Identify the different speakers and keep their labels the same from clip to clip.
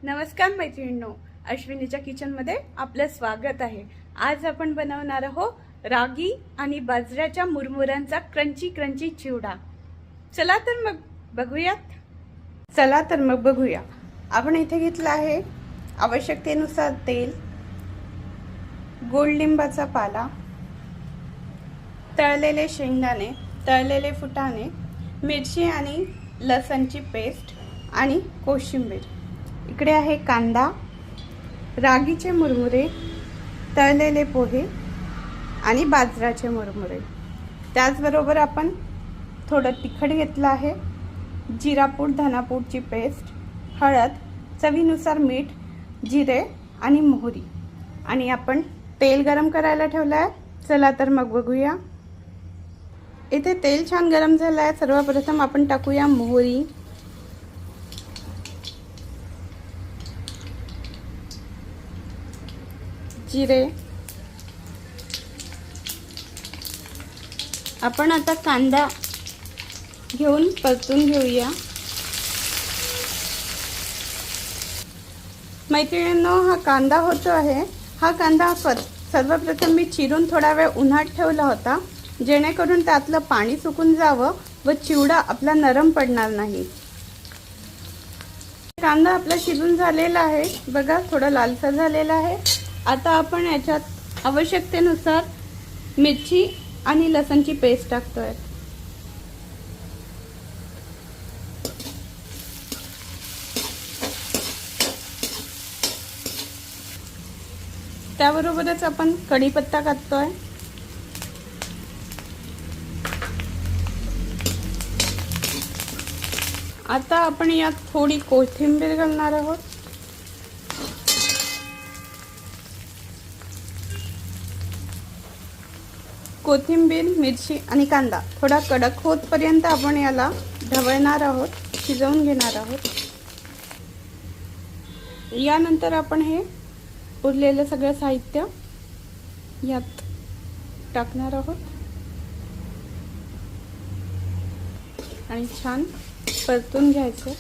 Speaker 1: नमस्कार मैत्रिणींनो, अश्विनीच्या किचनमध्ये आपलं स्वागत आहे। आज आपण बनवणार आहोत रागी आणि बाजऱ्याच्या मुरमुऱ्यांचा क्रंची क्रंची चिवडा। चला तर मग बघूया। आपण इथे घेतला आहे आवश्यकतेनुसार तेल, गोड लिंबाचा पाला, तळलेले शेंगदाणे, तळलेले फुटाणे, मिरची आणि लसणची पेस्ट आणि कोशिंबीर। इकडे आहे कांदा, रागीचे मुरमुरे, तळलेले पोहे आणि बाजराचे मुरमुरे। त्याचबरोबर आपण थोडं तिखट घेतलं आहे, जिरापूड, धनापूडची पेस्ट, हळद, चवीनुसार मीठ, जिरे आणि मोहरी। आणि आपण तेल गरम करायला ठेवलं आहे। चला तर मग बघूया। इथे तेल छान गरम झालं आहे। सर्वप्रथम आपण टाकूया मोहरी, जिरे। आपण आता कांदा घेऊन परतून घेऊया। मैत्रिणींनो, हा कांदा होतो आहे। हा कांदा सर्वप्रथम मी चिरून थोडा वेळ उन्हात ठेवला होता, जेणेकरून त्यातलं पाणी सुकून जावं व चिवडा आपला नरम पडणार नाही। कांदा आपला शिजून झालेला आहे, बघा थोडा लालसर झालेला आहे। आता आपण याच्यात आवश्यकतेनुसार मिरची आणि लसणची पेस्ट टाकतोय। त्याबरोबरच आपण कढीपत्ता टाकतोय। आता आपण यात थोडी कोथिंबीर घालणार आहोत। कोथिंबीर, मिरची आणि कांदा थोडा कडक होतपर्यंत आपण याला ढवळणार आहोत, शिजवून घेणार आहोत। यानंतर आपण हे उरलेलं सगळं साहित्य यात टाकणार आहोत आणि छान परतून घ्यायचं।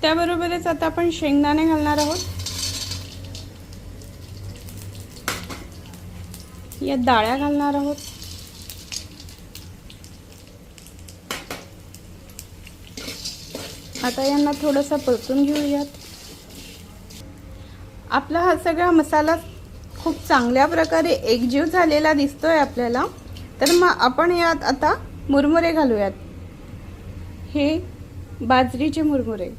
Speaker 1: त्याबरोबरच आता आपण शेंगदाणे घालणार आहोत। या डाळ्या घालणार आहोत। आता यांना थोडंसं परतून घेऊयात। आपला हा सगळा मसाला खूप चांगल्या प्रकारे एकजीव झालेला दिसतोय आपल्याला। तर मग आपण यात आता मुरमुरे घालूयात। हे बाजरीचे मुरमुरे।